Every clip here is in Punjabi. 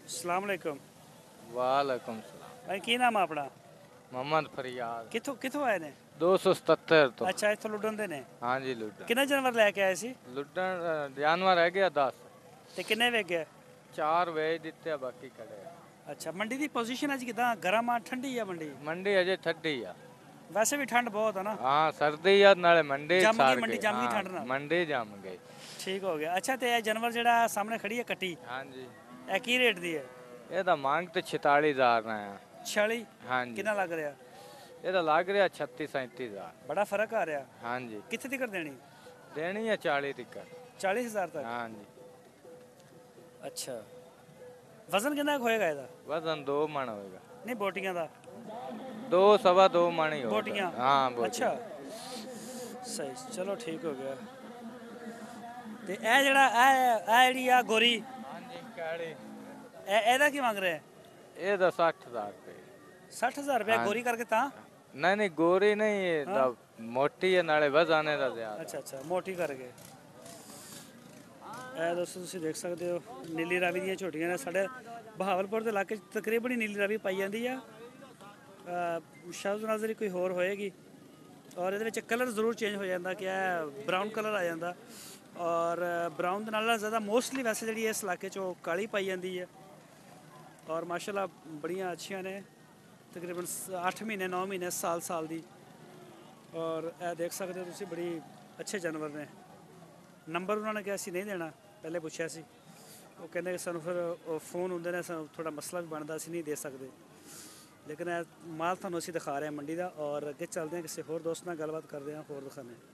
अस्सलाम वालेकुम। वालेकुम सलाम। भाई की नाम है अपना? मोहम्मद फरियाद। किथों किथों आए ने? 277 तो। अच्छा इथों लुडन दे ने। हाँ जी लुड्डन। किन्ने जानवर लेके आए सी लुड्डन जानवर है गया 10। ते किन्ने वे गए? 4 ਵੇਚ ਦਿੱਤੇ ਆ ਬਾਕੀ ਖੜੇ ਆ। अच्छा मंडी दी पोजीशन अज किदां गर्म आ ठंडी है मंडी? ਮੰਡੀ ਅਜੇ ਠੱਡੀ ਆ। वैसे भी ठंड बहुत है ना। ਹਾਂ ਸਰਦੀ ਆ ਨਾਲੇ ਮੰਡੀ जम गई ਛਾੜ मंडी ਗਏ। जम गई ਹਾਂ ठंड नाल। ਮੰਡੀ ਜੰਮ ਗਈ। ठीक हो गया। अच्छा ते ये जानवर जेड़ा सामने खड़ी है कट्टी ਹਾਂਜੀ ए की रेट दी है? ਇਹਦਾ ਮੰਗ ਤੇ 46000 ਨਾ ਆ। 46 ਹਾਂਜੀ कितना लग रहा? ਇਹਦਾ ਲੱਗ ਰਿਹਾ 36 37000। बड़ा फर्क आ रहा। ਹਾਂਜੀ कितने दी कर देनी? ਦੇਣੀ ਆ 40 ਤੱਕ। 40000 तक। ਹਾਂਜੀ अच्छा वजन कितना होएगा ਇਹਦਾ? ਵਜ਼ਨ 2 ਮਣ ਹੋਏਗਾ। नहीं बोटियां दा 2 ਸਵਾ 2 ਮਣ ਹੀ ਹੋਏਗਾ। बोटियां। ਹਾਂ ਬੋਟੀਆਂ। अच्छा सही चलो ठीक हो गया। ਤੇ ਇਹ ਜਿਹੜਾ ਇਹ ਜਿਹੜੀ ਆ ਗੋਰੀ ਹਾਂਜੀ ਕਾੜੀ ਇਹਦਾ ਕੀ ਮੰਗ ਰਹੇ? ਇਹਦਾ 60000 ਰੁਪਏ। 60000 ਰੁਪਏ ਗੋਰੀ ਕਰਕੇ ਤਾਂ? ਨਹੀਂ ਨਹੀਂ ਗੋਰੀ ਨਹੀਂ ਇਹਦਾ ਮੋਟੀ ਹੈ ਨਾਲੇ ਵਜ਼ਨ ਇਹਦਾ ਜ਼ਿਆਦਾ। ਅੱਛਾ ਅੱਛਾ ਮੋਟੀ ਕਰਕੇ। ਇਹ ਦੋਸਤੋ ਤੁਸੀਂ ਦੇਖ ਸਕਦੇ ਹੋ ਨੀਲੀ ਰਾਵੀ ਦੀਆਂ ਝੋਟੀਆਂ ਨੇ। ਸਾਡੇ ਬਹਾਵਲਪੁਰ ਦੇ ਇਲਾਕੇ 'ਚ ਤਕਰੀਬਨ ਹੀ ਨੀਲੀ ਰਾਵੀ ਪਾਈ ਜਾਂਦੀ ਆ। ਸ਼ਾਇਦ ਨਜ਼ਰੀ ਕੋਈ ਹੋਰ ਹੋਏਗੀ ਔਰ ਇਹਦੇ ਵਿੱਚ ਕਲਰ ਜ਼ਰੂਰ ਚੇਂਜ ਹੋ ਜਾਂਦਾ ਕਿ ਇਹ ਬਰਾਊਨ ਕਲਰ ਆ ਜਾਂਦਾ ਔਰ ਬਰਾਊਨ ਦੇ ਨਾਲ ਜ਼ਿਆਦਾ ਮੋਸਟਲੀ ਵੈਸੇ ਜਿਹੜੀ ਇਸ ਇਲਾਕੇ 'ਚ ਉਹ ਕਾਲੀ ਪਾਈ ਜਾਂਦੀ ਹੈ ਔਰ ਮਾਸ਼ਾਅੱਲਾ ਬੜੀਆਂ ਅੱਛੀਆਂ ਨੇ। ਤਕਰੀਬਨ 8 ਮਹੀਨੇ 9 ਮਹੀਨੇ ਸਾਲ ਦੀ ਔਰ ਇਹ ਦੇਖ ਸਕਦੇ ਹੋ ਤੁਸੀਂ ਬੜੀ ਅੱਛੇ ਜਾਨਵਰ ਨੇ। ਨੰਬਰ ਉਹਨਾਂ ਨੇ ਕਿਹਾ ਸੀ ਨਹੀਂ ਦੇਣਾ, ਪਹਿਲੇ ਪੁੱਛਿਆ ਸੀ ਉਹ ਕਹਿੰਦੇ ਕਿ ਸਾਨੂੰ ਫਿਰ ਫੋਨ ਹੁੰਦੇ ਨੇ ਸਾਨੂੰ ਥੋੜਾ ਮਸਲਾ ਵੀ ਬਣਦਾ ਸੀ ਨਹੀਂ ਦੇ ਸਕਦੇ। ਲੇਕਿਨ ਇਹ ਮਾਲ ਤੁਹਾਨੂੰ ਅਸੀਂ ਦਿਖਾ ਰਹੇ ਹਾਂ ਮੰਡੀ ਦਾ ਔਰ ਅੱਗੇ ਚੱਲਦੇ ਹਾਂ ਕਿਸੇ ਹੋਰ ਦੋਸਤ ਨਾਲ ਗੱਲਬਾਤ ਕਰਦੇ ਹਾਂ ਹੋਰ ਦਿਖਾਉਂਦੇ ਹਾਂ।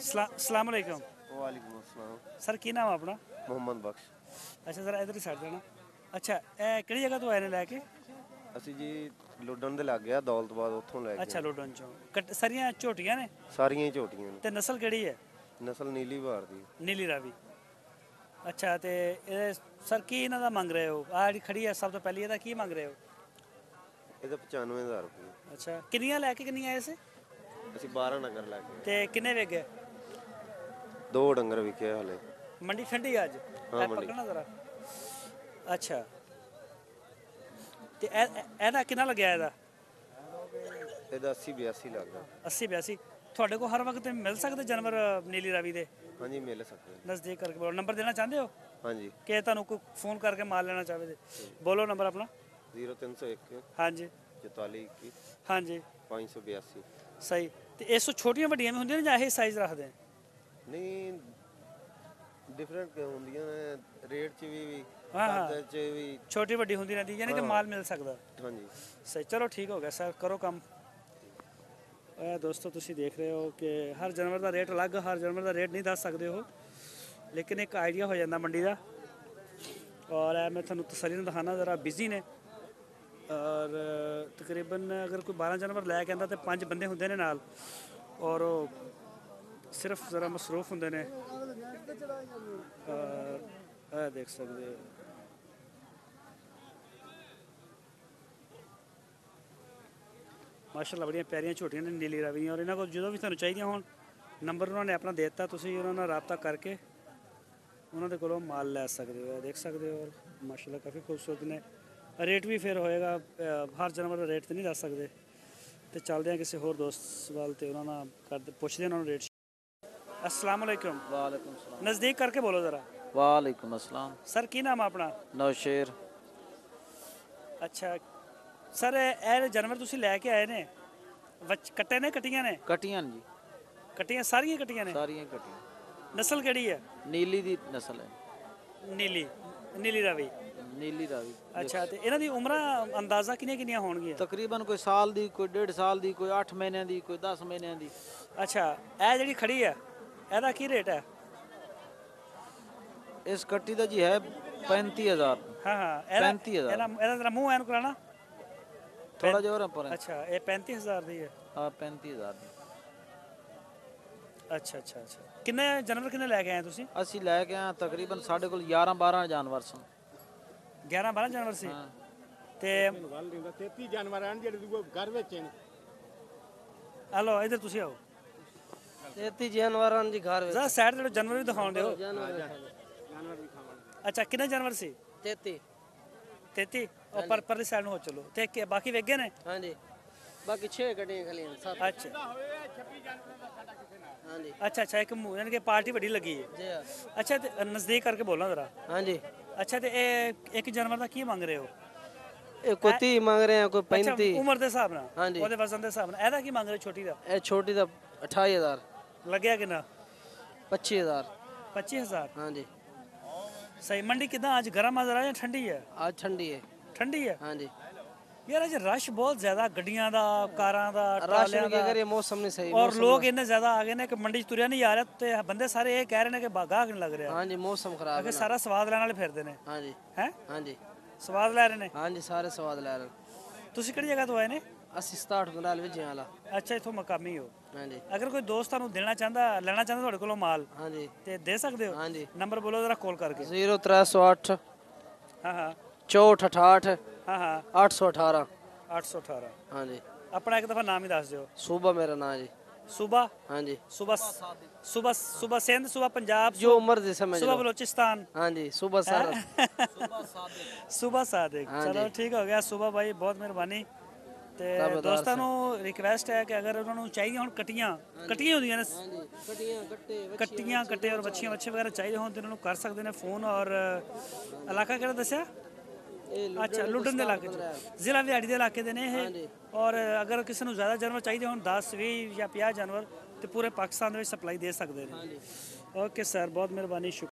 अस्सलाम वालेकुम। वालेकुम अस्सलाम। सर की नाम है अपना? मोहम्मद बख्श। अच्छा सर इधर ही साइड जाना। अच्छा ਇਹ ਕਿਹੜੀ ਜਗ੍ਹਾ ਤੋਂ ਆਏ ਨੇ ਲੈ ਕੇ? ਅਸੀਂ ਜੀ ਲੁੱਡਣ ਦੇ ਲੱਗ ਗਿਆ ਦੌਲਤਬਾਦ ਉੱਥੋਂ ਲੈ ਅੱਛਾ ਗਏ। ਲੁਡਨ ਚੋਂ ਸਾਰੀਆਂ ਝੋਟੀਆਂ ਨੇ ਸਾਰੀਆਂ ਹੀ ਝੋਟੀਆਂ ਨੇ। ਤੇ ਨਸਲ ਕਿਹੜੀ ਹੈ? ਨਸਲ ਨੀਲੀ ਬਾਰ ਦੀ। ਨੀਲੀ ਰਾਵੀ। ਅੱਛਾ ਤੇ ਇਹ ਸਰ ਕੀ ਇਹਨਾਂ ਦਾ ਮੰਗ ਰਹੇ ਹੋ? ਆਹ ਜਿਹੜੀ ਖੜੀ ਹੈ ਸਭ ਤੋਂ ਪਹਿਲੀ ਇਹਦਾ ਕੀ ਮੰਗ ਰਹੇ ਹੋ? ਇਹਦਾ 95000 ਰੁਪਏ। ਅੱਛਾ ਕਿੰਨੀਆਂ ਲੈ ਕੇ ਕਿੰਨੀਆਂ ਆਏ ਸੀ? ਅਸੀਂ 12 ਨਗਰ ਲੈ ਕੇ ਤੇ ਕਿੰਨੇ ਵੇਚ ਗਏ? 2 ਡੰਗਰ ਵਿਕੇ ਹਲੇ। ਮੰਡੀ ਠੰਡੀ ਅੱਜ? ਹਾਂ, ਮੰਡੀ। ਪਕੜਨਾ ਜ਼ਰਾ। ਅੱਛਾ ਤੇ ਇਹਦਾ ਕਿੰਨਾ ਲੱਗਿਆ ਇਹਦਾ? ਇਹਦਾ 80 82 ਲੱਗਦਾ। 80 82। ਤੁਹਾਡੇ ਕੋਲ ਹਰ ਵਕਤ ਮਿਲ ਸਕਦੇ ਜਾਨਵਰ ਨੀਲੀ ਰਾਵੀ ਦੇ? ਹਾਂਜੀ ਮਿਲ ਸਕਦੇ। ਨਜ਼ਦੀਕ ਕਰਕੇ ਬੋਲੋ। ਨੰਬਰ ਦੇਣਾ ਚਾਹੁੰਦੇ ਹੋ ਹਾਂਜੀ ਕਿ ਤੁਹਾਨੂੰ ਕੋਈ ਫੋਨ ਕਰਕੇ ਮਾਲ ਲੈਣਾ ਚਾਹਵੇ ਤੇ ਬੋਲੋ ਨੰਬਰ ਆਪਣਾ। 0301 ਹਾਂਜੀ 44 21 ਹਾਂਜੀ 582। ਸਹੀ। ਤੇ ਇਸ ਤੋਂ ਛੋਟੀਆਂ ਵੱਡੀਆਂ ਵੀ ਹੁੰਦੀਆਂ ਨੇ ਜਾਂ ਇਹ ਸਾਈਜ਼ ਰੱਖਦੇ ਆ? ਨਹੀਂ ਡਿਫਰੈਂਟ ਹੁੰਦੀਆਂ ਨੇ ਰੇਟ 'ਚ ਵੀ ਹਾਂ, ਹਾਂ। ਕੱਦ 'ਚ ਵੀ। ਛੋਟੀ ਵੱਡੀ ਹੁੰਦੀ ਰਹਿੰਦੀ ਯਾਨੀ ਕਿ ਹਾਂ। ਮਾਲ ਮਿਲ ਸਕਦਾ। ਹਾਂਜੀ ਸਹੀ ਚਲੋ ਠੀਕ ਹੋ ਗਿਆ ਸਰ ਕਰੋ ਕੰਮ। ਇਹ ਦੋਸਤੋ ਤੁਸੀਂ ਦੇਖ ਰਹੇ ਹੋ ਕਿ ਹਰ ਜਾਨਵਰ ਦਾ ਰੇਟ ਅਲੱਗ, ਹਰ ਜਾਨਵਰ ਦਾ ਰੇਟ ਨਹੀਂ ਦੱਸ ਸਕਦੇ ਉਹ, ਲੇਕਿਨ ਇੱਕ ਆਈਡੀਆ ਹੋ ਜਾਂਦਾ ਮੰਡੀ ਦਾ। ਔਰ ਇਹ ਮੈਂ ਤੁਹਾਨੂੰ ਤਸੱਲੀ ਨਾਲ ਦਿਖਾਣਾ ਜ਼ਰਾ ਬਿਜ਼ੀ ਨੇ ਔਰ ਤਕਰੀਬਨ ਅਗਰ ਕੋਈ 12 ਜਾਨਵਰ ਲੈ ਕੇ ਆਉਂਦਾ ਤੇ 5 ਬੰਦੇ ਹੁੰਦੇ ਨੇ ਨਾਲ ਔਰ ਉਹ ਸਿਰਫ ਜ਼ਰਾ ਮਸਰੂਫ ਹੁੰਦੇ ਨੇ। ਇਹ ਦੇਖ ਸਕਦੇ ਹੋ ਮਾਸ਼ਾਅੱਲਾ ਬੜੀਆਂ ਪਿਆਰੀਆਂ ਝੋਟੀਆਂ ਨੇ ਨੀਲੀ ਰਾਵੀ ਦੀਆਂ ਔਰ ਇਹਨਾਂ ਕੋਲ ਜਦੋਂ ਵੀ ਤੁਹਾਨੂੰ ਚਾਹੀਦੀਆਂ ਹੋਣ ਨੰਬਰ ਉਹਨਾਂ ਨੇ ਆਪਣਾ ਦੇ ਦਿੱਤਾ, ਤੁਸੀਂ ਉਹਨਾਂ ਨਾਲ ਰਾਬਤਾ ਕਰਕੇ ਉਹਨਾਂ ਦੇ ਕੋਲੋਂ ਮਾਲ ਲੈ ਸਕਦੇ ਹੋ। ਦੇਖ ਸਕਦੇ ਹੋ ਔਰ ਮਾਸ਼ਾਅੱਲਾ ਕਾਫੀ ਖੂਬਸੂਰਤ ਨੇ। ਰੇਟ ਵੀ ਫਿਰ ਹੋਏਗਾ ਹਰ ਜਾਨਵਰ ਦਾ ਰੇਟ ਤੇ ਨਹੀਂ ਦੱਸ ਸਕਦੇ। ਤੇ ਚੱਲਦੇ ਹਾਂ ਕਿਸੇ ਹੋਰ ਦੋਸਤ ਵੱਲ ਤੇ ਉਹਨਾਂ ਨਾਲ ਕਰਦੇ ਪੁੱਛਦੇ ਉਹਨਾਂ ਨੂੰ ਰੇਟ। अस्सलाम वालेकुम। वालेकुम सलाम। नज़दीक करके बोलो ज़रा। वालेकुम अस्सलाम। सर की नाम है अपना? नौशेर। अच्छा सर ਇਹ ਜਾਨਵਰ ਤੁਸੀਂ ਲੈ ਕੇ ਆਏ ਨੇ ਕੱਟੇ ਨੇ ਕੱਟੀਆਂ ਨੇ? कटियां जी ਕੱਟੀਆਂ ਸਾਰੀਆਂ ਕੱਟੀਆਂ ਨੇ? सारियां कटियां। ਨਸਲ ਕਿਹੜੀ ਹੈ? नीली दी नस्ल है। ਨੀਲੀ ਰਾਵੀ। नीली रावी। ਅੱਛਾ ਤੇ ਇਹਨਾਂ ਦੀ ਉਮਰਾਂ ਅੰਦਾਜ਼ਾ ਕਿੰਨੀਆਂ ਹੋਣਗੀਆਂ? तकरीबन कोई साल दी, कोई 1.5 साल दी, कोई 8 महीने दी, कोई 10 महीने दी। ਅੱਛਾ ਇਹ ਜਿਹੜੀ ਖੜੀ ਹੈ ਇਹਦਾ ਕੀ ਰੇਟ ਹੈ? इस कट्टी दा जी है 35,000। ਹਾਂ ਹਾਂ 35,000। ਇਹਦਾ ਜਰਾ ਮੂੰਹ ਐਨ ਕਰਾਣਾ थोड़ा जोर है पर। ਅੱਛਾ ਇਹ 35000 ਦੀ ਹੈ। हाँ 35,000 दी। ਅੱਛਾ ਕਿੰਨੇ ਜਾਨਵਰ ਕਿੰਨੇ ਲੈ ਕੇ ਆਏ ਤੁਸੀਂ? ਅਸੀਂ ਲੈ ਕੇ ਆਏ ਤਕਰੀਬਨ ਸਾਡੇ ਕੋਲ 11-12 ਜਾਨਵਰ ਸਨ। 11-12 ਜਾਨਵਰ ਸੀ? ਹਾਂ। ਤੇ 33 ਜਾਨਵਰ ਹਨ ਜਿਹੜੇ ਘਰ ਵਿੱਚ ਨੇ। ਹਲੋ ਇਧਰ ਤੁਸੀਂ ਆਓ। 33 ਜਾਨਵਰਾਂ ਦੀ ਘਰ ਵਿੱਚ ਜ਼ਰਾ ਸਾਈਡ ਤੇ ਜਾਨਵਰ ਵੀ ਦਿਖਾਉਣ ਦਿਓ। ਅੱਛਾ ਕਿੰਨੇ ਜਾਨਵਰ ਸੀ? 33 33 ਉਹ ਪਰਲੀ ਸਾਈਡ ਨੂੰ ਹੋ ਚਲੋ ਤੇ ਬਾਕੀ ਵੇਗੇ ਨੇ? ਹਾਂਜੀ ਬਾਕੀ 6 ਗੱਡੀਆਂ ਖਲੀਆਂ 7 ਅੱਛਾ ਹਾਂਜੀ ਅੱਛਾ ਇੱਕ ਯਾਨੀ ਕਿ ਪਾਰਟੀ ਵੱਡੀ ਲੱਗੀ ਹੈ। ਜੀ ਹਾਂ। ਅੱਛਾ ਤੇ ਨਜ਼ਦੀਕ ਕਰਕੇ ਬੋਲਣਾ ਜ਼ਰਾ। ਹਾਂਜੀ ਅੱਛਾ ਤੇ ਇਹ ਇੱਕ ਜਾਨਵਰ ਦਾ ਕੀ ਮੰਗ ਰਹੇ ਹੋ? ਇਹ ਕੋਈ 30 ਮੰਗ ਰਹੇ ਆ ਕੋਈ ਅੱਛਾ 35 ਉਮਰ ਦੇ ਹਿਸਾਬ ਨਾਲ, ਹਾਂਜੀ। ਉਹਦੇ ਵਜ਼ਨ ਦੇ ਹਿਸਾਬ ਨਾਲ। ਇਹਦਾ ਕੀ ਮੰਗ ਰਹੇ ਛੋਟੀ ਦਾ? ਇਹ ਛੋਟੀ ਦਾ 28000 ਲੱਗਿਆ ਕਿੰਨਾ? 25000 25000। ਹਾਂਜੀ ਸਹੀ। ਮੰਡੀ ਕਿਦਾਂ ਅੱਜ ਗਰਮ ਆ ਜ਼ਰਾ ਜਾਂ ਠੰਡੀ ਹੈ? ਅੱਜ ਠੰਡੀ ਹੈ ਠੰਡੀ ਹੈ ਹਾਂਜੀ ਯਾਰ। ਅੱਜ ਰਸ਼ ਬਹੁਤ ਜ਼ਿਆਦਾ ਗੱਡੀਆਂ ਦਾ, ਕਾਰਾਂ ਦਾ, ਰਾਸ਼ਨ ਟਰਾਲਿਆਂ ਕੀ ਦਾ, ਕਰੀਏ ਮੌਸਮ ਨਹੀਂ ਸਹੀ ਔਰ ਲੋਕ ਇੰਨੇ ਜ਼ਿਆਦਾ ਆ ਗਏ ਨੇ ਕਿ ਮੰਡੀ 'ਚ ਤੁਰਿਆ ਨਹੀਂ ਜਾ ਰਿਹਾ ਤੇ ਬੰਦੇ ਸਾਰੇ ਇਹ ਕਹਿ ਰਹੇ ਨੇ ਕਿ ਗਾਹਕ ਨਹੀਂ ਲੱਗ ਰਿਹਾ। ਹਾਂਜੀ ਮੌਸਮ ਖਰਾਬ ਅਗੇ ਹੈ ਸਾਰਾ ਸਵਾਦ ਲੈਣ ਵਾਲੇ ਫਿਰਦੇ ਨੇ ਹਾਂਜੀ ਹੈ, ਹਾਂਜੀ ਸਵਾਦ ਲੈ ਰਹੇ ਨੇ। ਹਾਂਜੀ ਸਾਰੇ ਸਵਾਦ ਲੈ ਰਹੇ ਤੁਸੀਂ ਕਿਹੜੀ ਜਗ੍ਹਾ ਤੋਂ ਆਏ ਨੇ? ਅਸੀਂ 67 ਗੰਡਾਲ ਵਿੱਚ ਵਾਲਾ ਅੱਛਾ ਇੱਥੋਂ ਮਕਾਮੀ ਹੋ। ਹਾਂਜੀ ਅਗਰ ਕੋਈ ਦੋਸਤ ਤੁਹਾਨੂੰ ਦੇਣਾ ਚਾਹੁੰਦਾ, ਲੈਣਾ ਚਾਹੁੰਦਾ ਤੁਹਾਡੇ ਕੋਲੋਂ ਮਾਲ ਹਾਂਜੀ ਤੇ ਦੇ ਸਕਦੇ ਹੋ? ਹਾਂਜੀ ਨੰਬਰ ਬੋਲੋ ਜ਼ਰਾ ਕਾਲ ਕਰਕੇ। 0308 ਹਾਂ ਹਾਂ 6468 ਹਾਂ ਹਾਂ 818 818। ਹਾਂਜੀ ਆਪਣਾ ਇੱਕ ਦਫਾ ਨਾਮ ਹੀ ਦੱਸ ਦਿਓ। ਸੂਬਾ ਮੇਰਾ ਨਾਂ ਜੀ ਸੂਬਾ? ਹਾਂਜੀ ਸੂਬਾ ਸਿੰਧ, ਸੂਬਾ ਪੰਜਾਬ, ਜੋ ਮਰਜ਼ੀ ਸਮਝ ਸੂਬਾ ਲਓ ਬਲੋਚਿਸਤਾਨ। ਹਾਂਜੀ ਸੂਬਾ ਸਾਰਾ ਸੂਬਾ ਸਾਦਿਕ। ਚਲੋ ਠੀਕ ਹੋ ਗਿਆ ਸੂਬਾ ਭਾਈ, ਬਹੁਤ ਮਿਹਰਬਾਨੀ। ਤੇ ਦੋਸਤਾਂ ਨੂੰ ਰਿਕਵੈਸਟ ਹੈ ਕਿ ਅਗਰ ਉਹਨਾਂ ਨੂੰ ਚਾਹੀਦੀਆਂ ਹੁਣ ਕੱਟੀਆਂ ਹੁੰਦੀਆਂ ਨੇ, ਹਾਂਜੀ ਕਟੀਆਂ ਕੱਟੇ ਕੱਟੇ ਔਰ ਵੱਛੀਆਂ ਵਗੈਰਾ ਚਾਹੀਦੇ ਹੋਣ ਤੇ ਉਹਨਾਂ ਨੂੰ ਕਰ ਸਕਦੇ ਨੇ ਫੋਨ। ਔਰ ਇਲਾਕਾ ਕਿਹੜਾ ਦੱਸਿਆ? ਇਹ ਅੱਛਾ ਲੁੱਡਨ ਦੇ ਇਲਾਕੇ 'ਚ, ਜ਼ਿਲ੍ਹਾ ਵਿਹਾੜੀ ਦੇ ਇਲਾਕੇ ਦੇ ਨੇ ਇਹ। ਔਰ ਅਗਰ ਕਿਸੇ ਨੂੰ ਜ਼ਿਆਦਾ ਜਾਨਵਰ ਚਾਹੀਦੇ ਹੋਣ 10 20 ਜਾਂ 50 ਜਾਨਵਰ ਤੇ ਪੂਰੇ ਪਾਕਿਸਤਾਨ ਦੇ ਵਿੱਚ ਸਪਲਾਈ ਦੇ ਸਕਦੇ ਨੇ। ਓਕੇ ਸਰ, ਬਹੁਤ ਮਿਹਰਬਾਨੀ, ਸ਼ੁਕਰੀਆ।